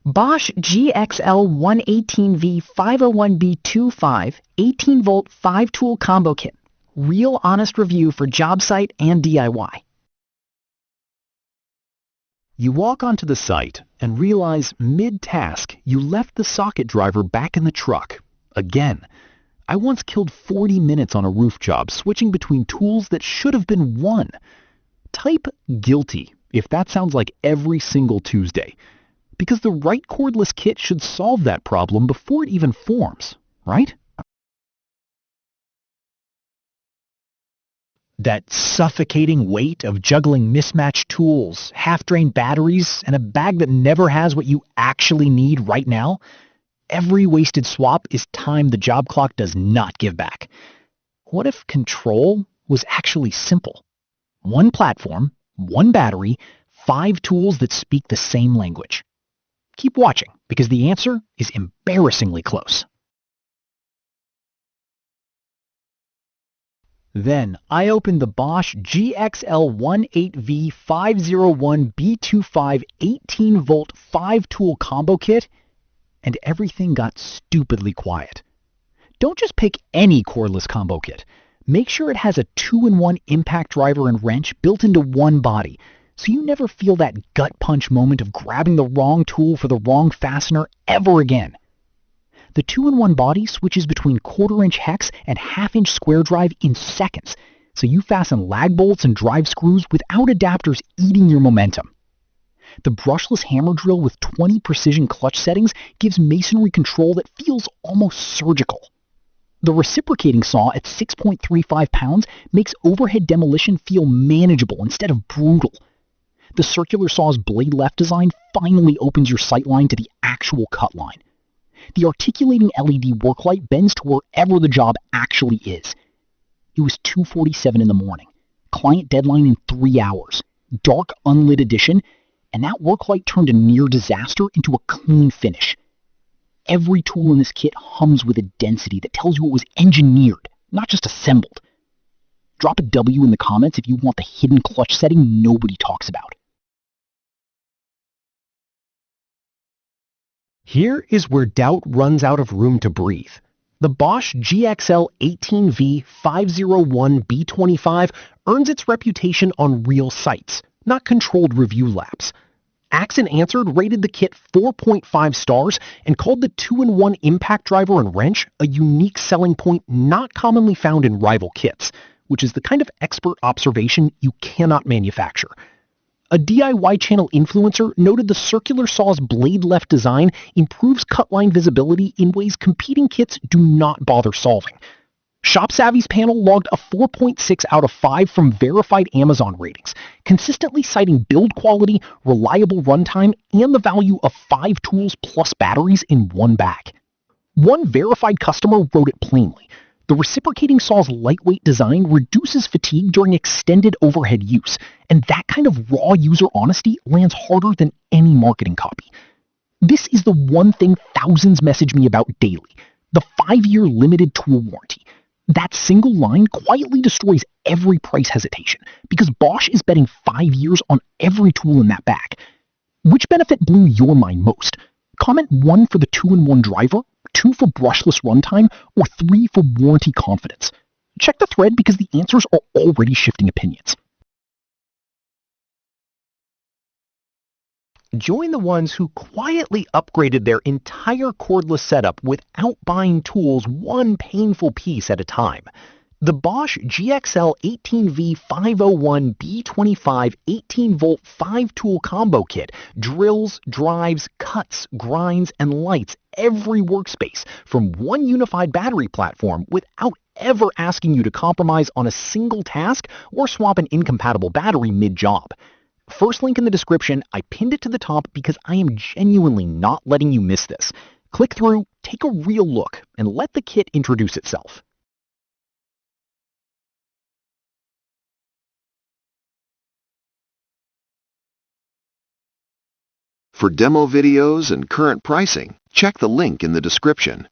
Bosch GXL18V-501B25 18V 5-tool combo kit. Real honest review for Jobsite and DIY. You walk onto the site and realize mid-task you left the socket driver back in the truck. Again. I once killed 40 minutes on a roof job switching between tools that should have been one. Type guilty if that sounds like every single Tuesday. Because the right cordless kit should solve that problem before it even forms, right? That suffocating weight of juggling mismatched tools, half-drained batteries, and a bag that never has what you actually need right now? Every wasted swap is time the job clock does not give back. What if control was actually simple? One platform, one battery, 5 tools that speak the same language. Keep watching, because the answer is embarrassingly close. Then I opened the Bosch GXL18V-501B25 18V 5-tool combo kit, and everything got stupidly quiet. Don't just pick any cordless combo kit. Make sure it has a 2-in-1 impact driver and wrench built into one body, so you never feel that gut punch moment of grabbing the wrong tool for the wrong fastener ever again. The 2-in-1 body switches between 1/4-inch hex and 1/2-inch square drive in seconds, so you fasten lag bolts and drive screws without adapters eating your momentum. The brushless hammer drill with 20 precision clutch settings gives masonry control that feels almost surgical. The reciprocating saw at 6.35 pounds makes overhead demolition feel manageable instead of brutal. The circular saw's blade left design finally opens your sight line to the actual cut line. The articulating LED work light bends to wherever the job actually is. It was 2:47 in the morning. Client deadline in 3 hours. Dark unlit edition. And that work light turned a near disaster into a clean finish. Every tool in this kit hums with a density that tells you it was engineered, not just assembled. Drop a W in the comments if you want the hidden clutch setting nobody talks about. Here is where doubt runs out of room to breathe. The Bosch GXL18V-501B25 earns its reputation on real sites, not controlled review laps. Asked and Answered rated the kit 4.5 stars and called the 2-in-1 impact driver and wrench a unique selling point not commonly found in rival kits, which is the kind of expert observation you cannot manufacture. A DIY channel influencer noted the circular saw's blade left design improves cut line visibility in ways competing kits do not bother solving. ShopSavvy's panel logged a 4.6 out of 5 from verified Amazon ratings, consistently citing build quality, reliable runtime, and the value of 5 tools plus batteries in one bag. One verified customer wrote it plainly. The reciprocating saw's lightweight design reduces fatigue during extended overhead use, and that kind of raw user honesty lands harder than any marketing copy. This is the one thing thousands message me about daily, the 5-year limited tool warranty. That single line quietly destroys every price hesitation because Bosch is betting 5 years on every tool in that bag. Which benefit blew your mind most? Comment 1 for the 2-in-1 driver, 2 for brushless runtime, or 3 for warranty confidence. Check the thread because the answers are already shifting opinions. Join the ones who quietly upgraded their entire cordless setup without buying tools one painful piece at a time. The Bosch GXL18V-501B25 18V 5-tool combo kit drills, drives, cuts, grinds, and lights every workspace from one unified battery platform without ever asking you to compromise on a single task or swap an incompatible battery mid-job. First link in the description, I pinned it to the top because I am genuinely not letting you miss this. Click through, take a real look, and let the kit introduce itself. For demo videos and current pricing, check the link in the description.